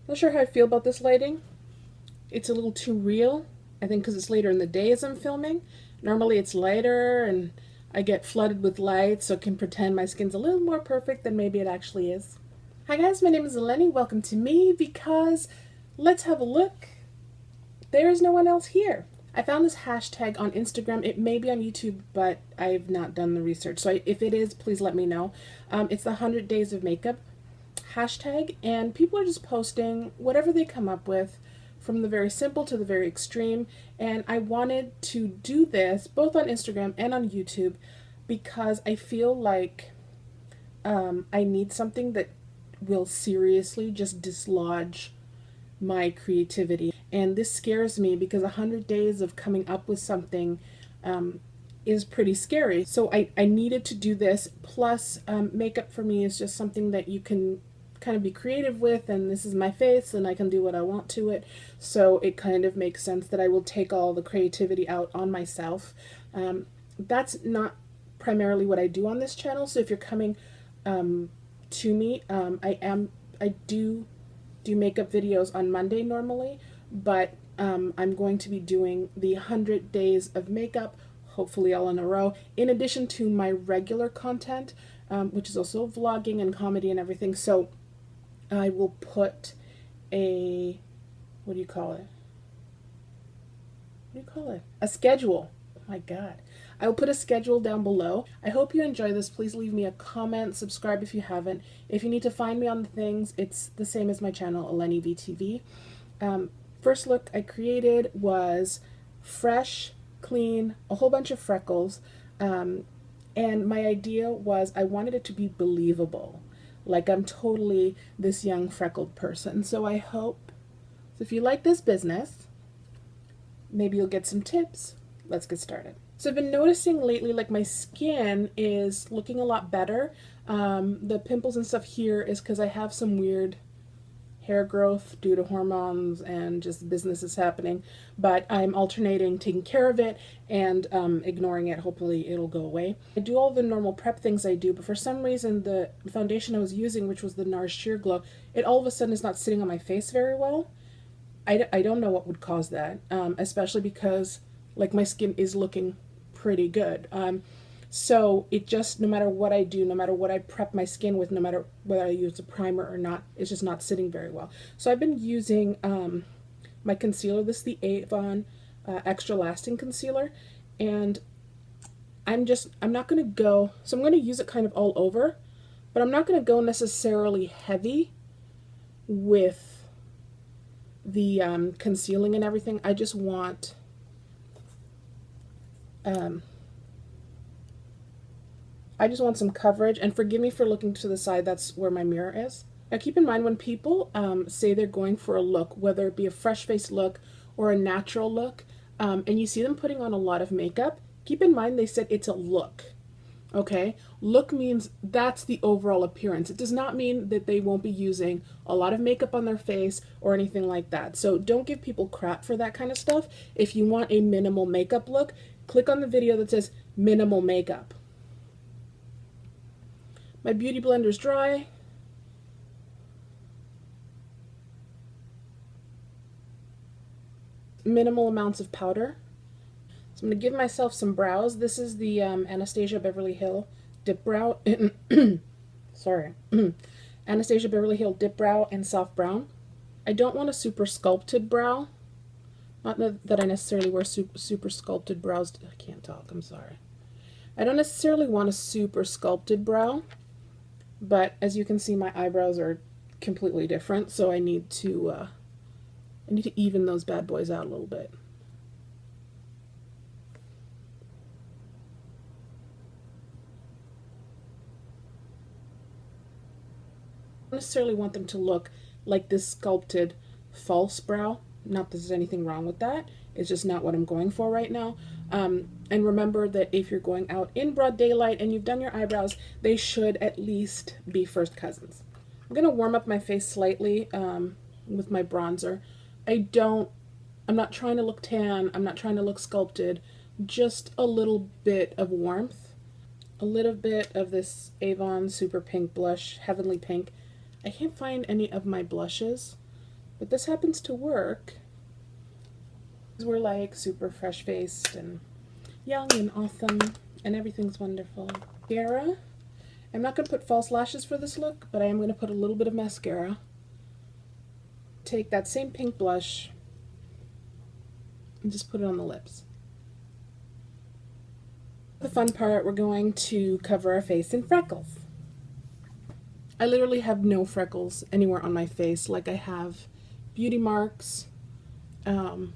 Not sure how I feel about this lighting. It's a little too real. I think because it's later in the day as I'm filming. Normally it's lighter and I get flooded with light, so I can pretend my skin's a little more perfect than maybe it actually is. Hi guys, my name is Eleni. Welcome to me because let's have a look. There's no one else here. I found this hashtag on Instagram. It may be on YouTube, but I've not done the research. So if it is, please let me know. It's the 100 Days of Makeup hashtag, and people are just posting whatever they come up with, from the very simple to the very extreme. And I wanted to do this both on Instagram and on YouTube because I feel like I need something that will seriously just dislodge my creativity. And this scares me because 100 days of coming up with something is pretty scary. So I needed to do this. Plus, makeup for me is just something that you can kind of be creative with, and this is my face and I can do what I want to it. So it kind of makes sense that I will take all the creativity out on myself. That's not primarily what I do on this channel. So if you're coming to me, I do makeup videos on Monday normally, but I'm going to be doing the 100 days of makeup, hopefully all in a row, in addition to my regular content, which is also vlogging and comedy and everything. So I will put a, what do you call it? What do you call it? A schedule. Oh my God. I will put a schedule down below. I hope you enjoy this. Please leave me a comment, subscribe if you haven't. If you need to find me on the things, it's the same as my channel, Elenivtv. First look I created was fresh, clean, a whole bunch of freckles, and my idea was I wanted it to be believable, like I'm totally this young freckled person. So I hope, so if you like this business, maybe you'll get some tips. Let's get started. So I've been noticing lately, like, my skin is looking a lot better. The pimples and stuff here is because I have some weird hair growth due to hormones and just business is happening, but I'm alternating taking care of it and ignoring it. Hopefully it'll go away. I do all the normal prep things I do, but for some reason the foundation I was using, which was the NARS Sheer Glow, it all of a sudden is not sitting on my face very well. I don't know what would cause that, especially because, like, my skin is looking pretty good. So it just, no matter what I do, no matter what I prep my skin with, no matter whether I use a primer or not, it's just not sitting very well. So I've been using my concealer. This is the Avon Extra Lasting Concealer, and I'm not going to go, so I'm going to use it kind of all over, but I'm not going to go necessarily heavy with the concealing and everything. I just want some coverage, and forgive me for looking to the side, that's where my mirror is. Now keep in mind, when people say they're going for a look, whether it be a fresh face look or a natural look, and you see them putting on a lot of makeup, keep in mind they said it's a look. Okay? Look means that's the overall appearance. It does not mean that they won't be using a lot of makeup on their face or anything like that. So don't give people crap for that kind of stuff. If you want a minimal makeup look, click on the video that says minimal makeup. My beauty blender's dry. Minimal amounts of powder. So I'm going to give myself some brows. This is the Anastasia Beverly Hill Dip Brow. Sorry. Anastasia Beverly Hill Dip Brow and Soft Brown. I don't want a super sculpted brow. Not that I necessarily wear super sculpted brows. I can't talk, I'm sorry. I don't necessarily want a super sculpted brow, but as you can see, my eyebrows are completely different, so I need to even those bad boys out a little bit. I don't necessarily want them to look like this sculpted false brow. Not that there's anything wrong with that. It's just not what I'm going for right now. And remember that if you're going out in broad daylight and you've done your eyebrows, they should at least be first cousins. I'm going to warm up my face slightly with my bronzer. I'm not trying to look tan. I'm not trying to look sculpted. Just a little bit of warmth. A little bit of this Avon Super Pink blush, Heavenly Pink. I can't find any of my blushes, But this happens to work. We're like super fresh faced and young and awesome and everything's wonderful. Mascara. I'm not going to put false lashes for this look, but I am going to put a little bit of mascara. Take that same pink blush and just put it on the lips. The fun part, we're going to cover our face in freckles. I literally have no freckles anywhere on my face. Like I have beauty marks, and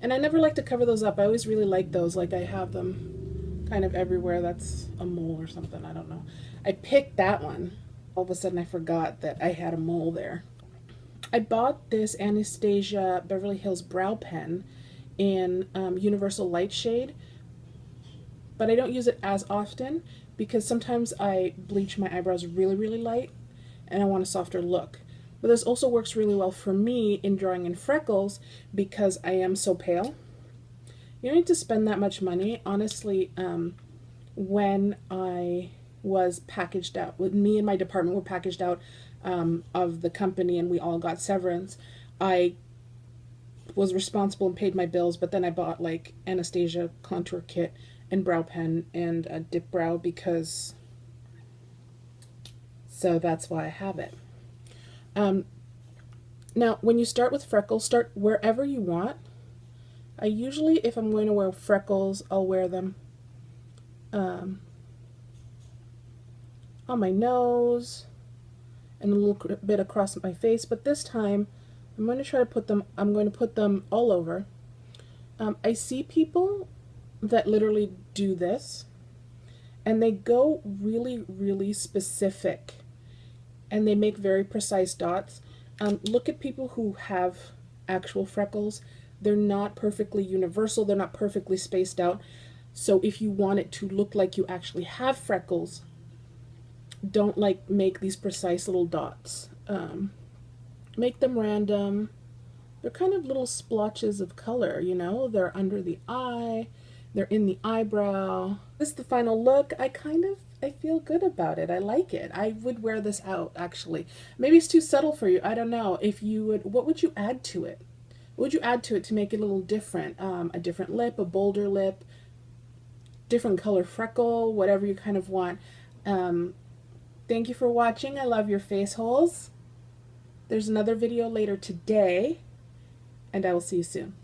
I never like to cover those up. I always really like those, like I have them kind of everywhere. That's a mole or something, I don't know. I picked that one. All of a sudden I forgot that I had a mole there. I bought this Anastasia Beverly Hills brow pen in Universal Light Shade, but I don't use it as often because sometimes I bleach my eyebrows really light and I want a softer look. But this also works really well for me in drawing in freckles because I am so pale. You don't need to spend that much money. Honestly, when I was packaged out, when me and my department were packaged out of the company and we all got severance, I was responsible and paid my bills, but then I bought like Anastasia contour kit and brow pen and a dip brow because, so that's why I have it. Now when you start with freckles, start wherever you want. I usually, if I'm going to wear freckles, I'll wear them on my nose and a little bit across my face, but this time I'm going to try to put them, I'm going to put them all over. I see people that literally do this and they go really specific and they make very precise dots. Look at people who have actual freckles. They're not perfectly universal, they're not perfectly spaced out. So if you want it to look like you actually have freckles, don't like make these precise little dots. Make them random. They're kind of little splotches of color, you know? They're under the eye, they're in the eyebrow. This is the final look. I feel good about it. I like it. I would wear this out, actually. Maybe it's too subtle for you. I don't know. If you would, what would you add to it? What would you add to it to make it a little different? A different lip, a bolder lip, different color freckle, whatever you kind of want. Thank you for watching. I love your face holes. There's another video later today, and I will see you soon.